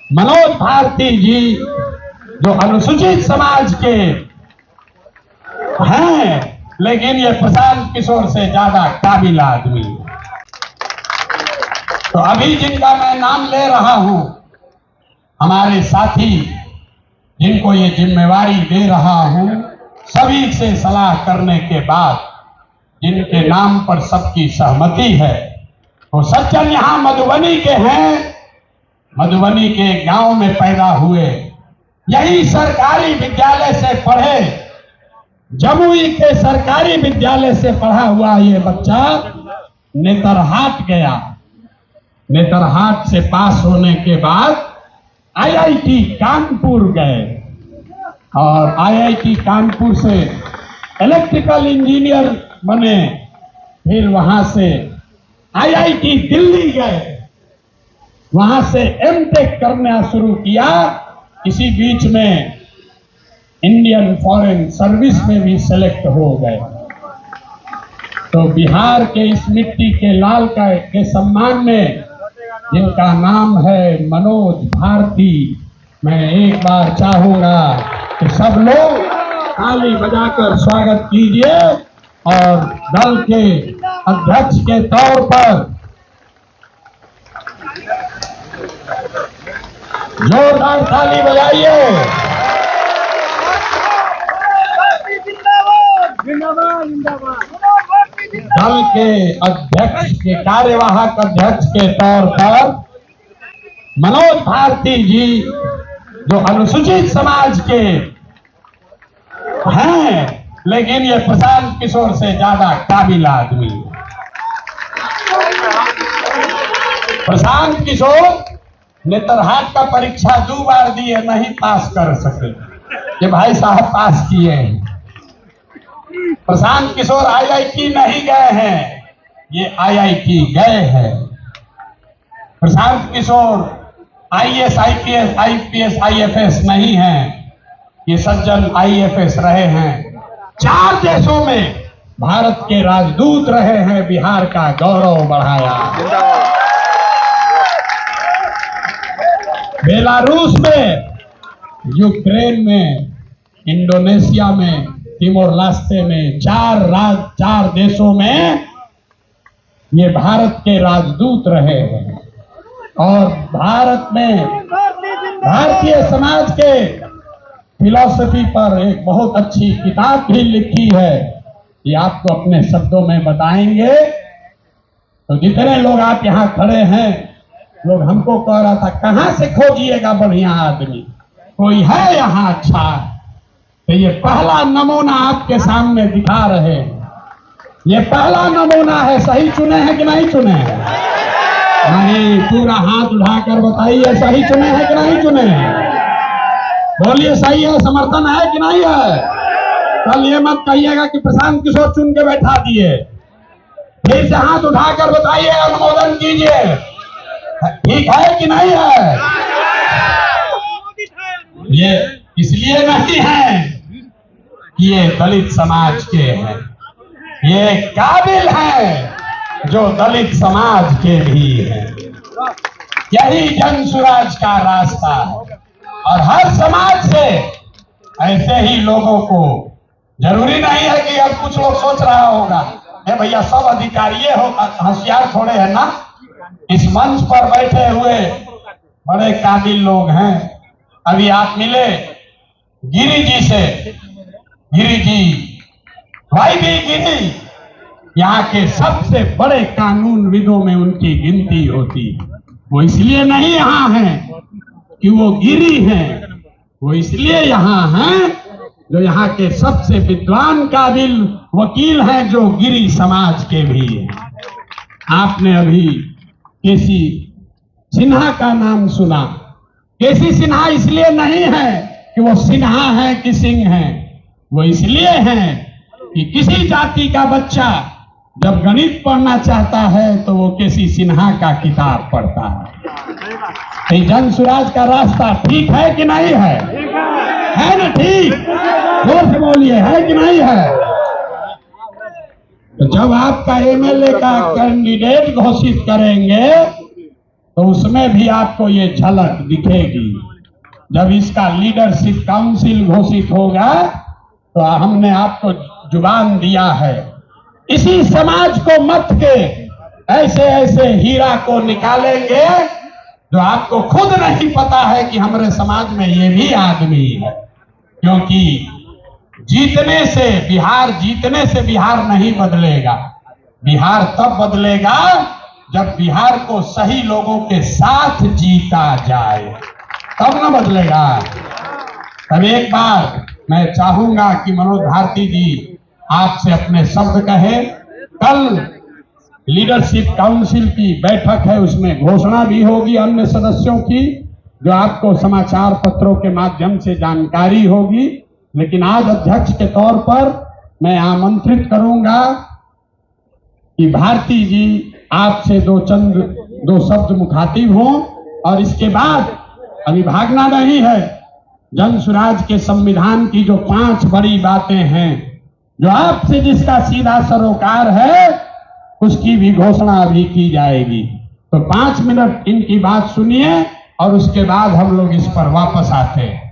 मनोज भारती जी जो अनुसूचित समाज के हैं, लेकिन ये प्रशांत किशोर से ज्यादा काबिल आदमी। तो अभी जिनका मैं नाम ले रहा हूं, हमारे साथी जिनको ये जिम्मेवारी दे रहा हूं, सभी से सलाह करने के बाद जिनके नाम पर सबकी सहमति है, वो सज्जन यहां मधुबनी के हैं। मधुबनी के गांव में पैदा हुए, यही सरकारी विद्यालय से पढ़े। जमुई के सरकारी विद्यालय से पढ़ा हुआ ये बच्चा नेतरहाट गया। नेतरहाट से पास होने के बाद आईआईटी कानपुर गए और आईआईटी कानपुर से इलेक्ट्रिकल इंजीनियर बने। फिर वहां से आईआईटी दिल्ली गए, वहां से एमटेक करना शुरू किया। इसी बीच में इंडियन फॉरेन सर्विस में भी सेलेक्ट हो गए। तो बिहार के इस मिट्टी के लाल के सम्मान में जिनका नाम है मनोज भारती, मैं एक बार चाहूंगा कि सब लोग ताली बजाकर स्वागत कीजिए और दल के अध्यक्ष के तौर पर जोरदार ताली बजाइए। दल के अध्यक्ष के कार्यवाहक अध्यक्ष के तौर पर मनोज भारती जी जो अनुसूचित समाज के हैं, लेकिन ये प्रशांत किशोर से ज्यादा काबिल आदमी। प्रशांत किशोर नेतरहाट का परीक्षा 2 बार दिए, नहीं पास कर सके। ये भाई साहब पास किए हैं। प्रशांत किशोर आईआईटी नहीं गए हैं, ये आईआईटी गए हैं। Prashant Kishor IAS, IPS, IPS, IFS नहीं हैं, ये सज्जन आईएफएस रहे हैं। 4 देशों में भारत के राजदूत रहे हैं, बिहार का गौरव बढ़ाया। बेलारूस में, यूक्रेन में, इंडोनेशिया में, तिमोर लास्ते में, 4 देशों में ये भारत के राजदूत रहे हैं। और भारत में भारतीय समाज के फिलॉसफी पर एक बहुत अच्छी किताब भी लिखी है, ये आपको अपने शब्दों में बताएंगे। तो जितने लोग आप यहाँ खड़े हैं, लोग हमको कह रहा था कहां से खोजिएगा बढ़िया आदमी, कोई है यहाँ अच्छा? तो ये पहला नमूना आपके सामने दिखा रहे हैं। ये पहला नमूना है। सही चुने हैं कि नहीं चुने हैं? नहीं, पूरा हाथ उठाकर बताइए सही चुने हैं कि नहीं चुने हैं? बोलिए सही है, समर्थन है कि नहीं है? कल ये मत कहिएगा कि प्रशांत किशोर चुन के बैठा दिए। फिर से हाथ उठाकर बताइए, अनुमोदन कीजिए, ठीक है कि नहीं है? ये इसलिए नहीं है कि ये दलित समाज के हैं, ये काबिल हैं जो दलित समाज के भी हैं। यही जन सुराज का रास्ता है। और हर समाज से ऐसे ही लोगों को, जरूरी नहीं है कि अब कुछ लोग सोच रहा होगा भैया सब अधिकारी हो, होशियार थोड़े है ना। इस मंच पर बैठे हुए बड़े काबिल लोग हैं। अभी आप मिले गिरी जी से, गिरी जी, भाई भी गिरी, यहाँ के सबसे बड़े कानूनविदों में उनकी गिनती होती है। वो इसलिए नहीं यहाँ हैं कि वो गिरी हैं, वो इसलिए यहाँ हैं जो यहाँ के सबसे विद्वान काबिल वकील हैं, जो गिरी समाज के भी हैं। आपने अभी केसी सिन्हा का नाम सुना। केसी सिन्हा इसलिए नहीं है कि वो सिन्हा है कि सिंह है, वो इसलिए है कि किसी जाति का बच्चा जब गणित पढ़ना चाहता है तो वो केसी सिन्हा का किताब पढ़ता है। जन सुराज का रास्ता ठीक है कि नहीं है? है ना? ठीक, जोर से बोलिए, है कि नहीं है? तो जब आपका एमएलए का कैंडिडेट घोषित करेंगे तो उसमें भी आपको ये झलक दिखेगी। जब इसका लीडरशिप काउंसिल घोषित होगा तो हमने आपको जुबान दिया है, इसी समाज को मत के ऐसे ऐसे हीरा को निकालेंगे जो आपको खुद नहीं पता है कि हमारे समाज में ये भी आदमी है। क्योंकि जीतने से बिहार नहीं बदलेगा। बिहार तब बदलेगा जब बिहार को सही लोगों के साथ जीता जाए, तब न बदलेगा। तब एक बार मैं चाहूंगा कि मनोज भारती जी आपसे अपने शब्द कहें। कल लीडरशिप काउंसिल की बैठक है, उसमें घोषणा भी होगी अन्य सदस्यों की, जो आपको समाचार पत्रों के माध्यम से जानकारी होगी। लेकिन आज अध्यक्ष के तौर पर मैं आमंत्रित करूंगा कि भारती जी आपसे दो शब्द मुखातिब हों, और इसके बाद अभी भागना नहीं है। जन सुराज के संविधान की जो 5 बड़ी बातें हैं, जो आपसे जिसका सीधा सरोकार है, उसकी भी घोषणा अभी की जाएगी। तो 5 मिनट इनकी बात सुनिए और उसके बाद हम लोग इस पर वापस आते हैं।